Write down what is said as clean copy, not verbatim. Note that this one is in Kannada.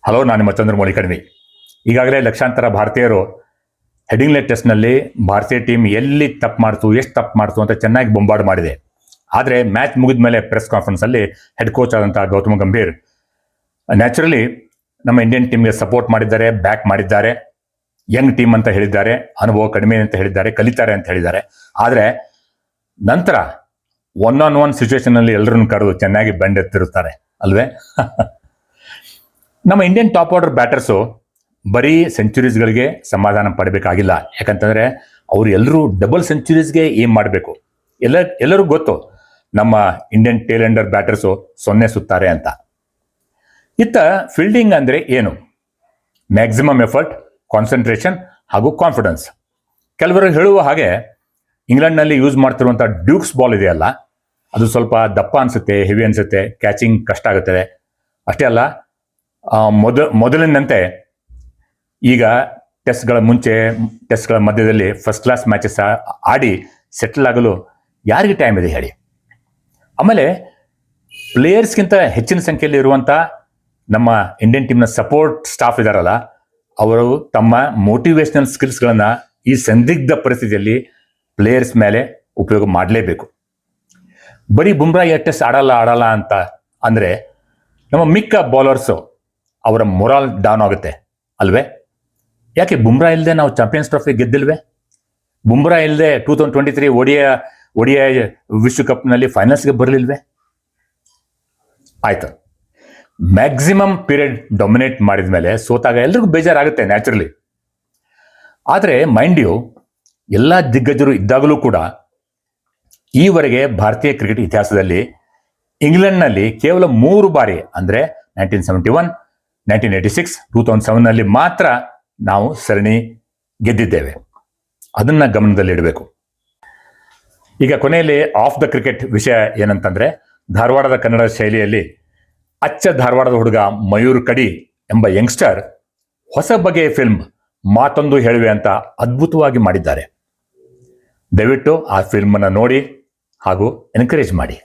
ಹಲೋ, ನಾನು ನಿಮ್ಮ ಚಂದ್ರಮೌಳಿ ಕಡಿಮೆ. ಈಗಾಗಲೇ ಲಕ್ಷಾಂತರ ಭಾರತೀಯರು ಹೆಡಿಂಗ್ಲೆಟ್ ಟೆಸ್ಟ್ನಲ್ಲಿ ಭಾರತೀಯ ಟೀಮ್ ಎಲ್ಲಿ ತಪ್ಪು ಮಾಡ್ತು, ಎಷ್ಟು ತಪ್ಪು ಮಾಡ್ತು ಅಂತ ಚೆನ್ನಾಗಿ ಬೊಂಬಾರ್ಡ್ ಮಾಡಿದೆ. ಆದರೆ ಮ್ಯಾಚ್ ಮುಗಿದ ಮೇಲೆ ಪ್ರೆಸ್ ಕಾನ್ಫರೆನ್ಸಲ್ಲಿ ಹೆಡ್ ಕೋಚ್ ಆದಂಥ ಗೌತಮ್ ಗಂಭೀರ್ ನ್ಯಾಚುರಲಿ ನಮ್ಮ ಇಂಡಿಯನ್ ಟೀಮ್ಗೆ ಸಪೋರ್ಟ್ ಮಾಡಿದ್ದಾರೆ, ಬ್ಯಾಕ್ ಮಾಡಿದ್ದಾರೆ. ಯಂಗ್ ಟೀಮ್ ಅಂತ ಹೇಳಿದ್ದಾರೆ, ಅನುಭವ ಕಡಿಮೆ ಅಂತ ಹೇಳಿದ್ದಾರೆ, ಕಲಿತಾರೆ ಅಂತ ಹೇಳಿದ್ದಾರೆ. ಆದರೆ ನಂತರ ಒನ್ ಸಿಚುವೇಶನ್ನಲ್ಲಿ ಎಲ್ಲರನ್ನು ಕರೆದು ಚೆನ್ನಾಗಿ ಬೆಂಡೆತ್ತಿರುತ್ತಾರೆ ಅಲ್ವೇ? ನಮ್ಮ ಇಂಡಿಯನ್ ಟಾಪ್ ಆರ್ಡರ್ ಬ್ಯಾಟರ್ಸು ಬರೀ ಸೆಂಚುರೀಸ್ಗಳಿಗೆ ಸಮಾಧಾನ ಪಡಬೇಕಾಗಿಲ್ಲ. ಯಾಕಂತಂದರೆ ಅವರು ಎಲ್ಲರೂ ಡಬಲ್ ಸೆಂಚುರೀಸ್ಗೆ ಏಮ್ ಮಾಡಬೇಕು. ಎಲ್ಲರಿಗೂ ಗೊತ್ತು ನಮ್ಮ ಇಂಡಿಯನ್ ಟೇಲ್ ಎಂಡರ್ ಬ್ಯಾಟರ್ಸು 0 ಸುತ್ತಾರೆ ಅಂತ. ಇತ್ತ ಫೀಲ್ಡಿಂಗ್ ಅಂದರೆ ಏನು? ಮ್ಯಾಕ್ಸಿಮಮ್ ಎಫರ್ಟ್, ಕಾನ್ಸಂಟ್ರೇಷನ್ ಹಾಗೂ ಕಾನ್ಫಿಡೆನ್ಸ್. ಕೆಲವರು ಹೇಳುವ ಹಾಗೆ ಇಂಗ್ಲೆಂಡ್ನಲ್ಲಿ ಯೂಸ್ ಮಾಡ್ತಿರುವಂಥ ಡ್ಯೂಕ್ಸ್ ಬಾಲ್ ಇದೆಯಲ್ಲ, ಅದು ಸ್ವಲ್ಪ ದಪ್ಪ ಅನಿಸುತ್ತೆ, ಹೆವಿ ಅನಿಸುತ್ತೆ, ಕ್ಯಾಚಿಂಗ್ ಕಷ್ಟ ಆಗುತ್ತದೆ. ಅಷ್ಟೇ ಅಲ್ಲ, ಮೊದಲಿನಂತೆ ಈಗ ಟೆಸ್ಟ್ಗಳ ಮಧ್ಯದಲ್ಲಿ ಫಸ್ಟ್ ಕ್ಲಾಸ್ ಮ್ಯಾಚಸ್ ಆಡಿ ಸೆಟಲ್ ಆಗಲು ಯಾರಿಗೆ ಟೈಮ್ ಇದೆ ಹೇಳಿ? ಆಮೇಲೆ ಪ್ಲೇಯರ್ಸ್ಗಿಂತ ಹೆಚ್ಚಿನ ಸಂಖ್ಯೆಯಲ್ಲಿ ಇರುವಂಥ ನಮ್ಮ ಇಂಡಿಯನ್ ಟೀಮ್ನ ಸಪೋರ್ಟ್ ಸ್ಟಾಫ್ ಇದಾರಲ್ಲ, ಅವರು ತಮ್ಮ ಮೋಟಿವೇಶನಲ್ ಸ್ಕಿಲ್ಸ್ಗಳನ್ನು ಈ ಸಂದಿಗ್ಧ ಪರಿಸ್ಥಿತಿಯಲ್ಲಿ ಪ್ಲೇಯರ್ಸ್ ಮೇಲೆ ಉಪಯೋಗ ಮಾಡಲೇಬೇಕು. ಬರೀ ಬುಮ್ರಾ ಟೆಸ್ಟ್ ಆಡಲ್ಲ ಅಂತ ಅಂದರೆ ನಮ್ಮ ಮಿಕ್ಕ ಬೌಲರ್ಸು ಅವರ ಮೊರಾಲ್ ಡೌನ್ ಆಗುತ್ತೆ ಅಲ್ವೇ? ಯಾಕೆ ಬುಮ್ರಾ ಇಲ್ಲದೆ ನಾವು ಚಾಂಪಿಯನ್ಸ್ ಟ್ರೋಫಿ ಗೆದ್ದಿಲ್ವೇ? ಬುಮ್ರಾ ಇಲ್ಲದೆ 2023 ಒಡಿಐ ವಿಶ್ವಕಪ್ನಲ್ಲಿ ಫೈನಲ್ಸ್ಗೆ ಬರಲಿಲ್ವೇ? ಆಯ್ತು, ಮ್ಯಾಕ್ಸಿಮಮ್ ಪೀರಿಯಡ್ ಡೊಮಿನೇಟ್ ಮಾಡಿದ ಮೇಲೆ ಸೋತಾಗ ಎಲ್ರಿಗೂ ಬೇಜಾರಾಗುತ್ತೆ ನ್ಯಾಚುರಲಿ. ಆದರೆ ಮೈಂಡ್ ಯು, ಎಲ್ಲ ದಿಗ್ಗಜರು ಇದ್ದಾಗಲೂ ಕೂಡ ಈವರೆಗೆ ಭಾರತೀಯ ಕ್ರಿಕೆಟ್ ಇತಿಹಾಸದಲ್ಲಿ ಇಂಗ್ಲೆಂಡ್ನಲ್ಲಿ ಕೇವಲ 3 ಬಾರಿ, ಅಂದರೆ 1971, 1986, 2007ನಲ್ಲಿ ಮಾತ್ರ ನಾವು ಸರಣಿ ಗೆದ್ದಿದ್ದೇವೆ. ಅದನ್ನು ಗಮನದಲ್ಲಿಡಬೇಕು. ಈಗ ಕೊನೆಯಲ್ಲಿ ಆಫ್ ದ ಕ್ರಿಕೆಟ್ ವಿಷಯ ಏನಂತಂದರೆ, ಧಾರವಾಡದ ಕನ್ನಡ ಶೈಲಿಯಲ್ಲಿ ಅಚ್ಚ ಧಾರವಾಡದ ಹುಡುಗ ಮಯೂರ್ ಕಡಿ ಎಂಬ ಯಂಗ್ಸ್ಟರ್ ಹೊಸ ಬಗೆಯ ಫಿಲ್ಮ್ ಮಾತೊಂದು ಹೇಳುವೆ ಅಂತ ಅದ್ಭುತವಾಗಿ ಮಾಡಿದ್ದಾರೆ. ದಯವಿಟ್ಟು ಆ ಫಿಲ್ಮನ್ನು ನೋಡಿ ಹಾಗೂ ಎನ್ಕರೇಜ್ ಮಾಡಿ.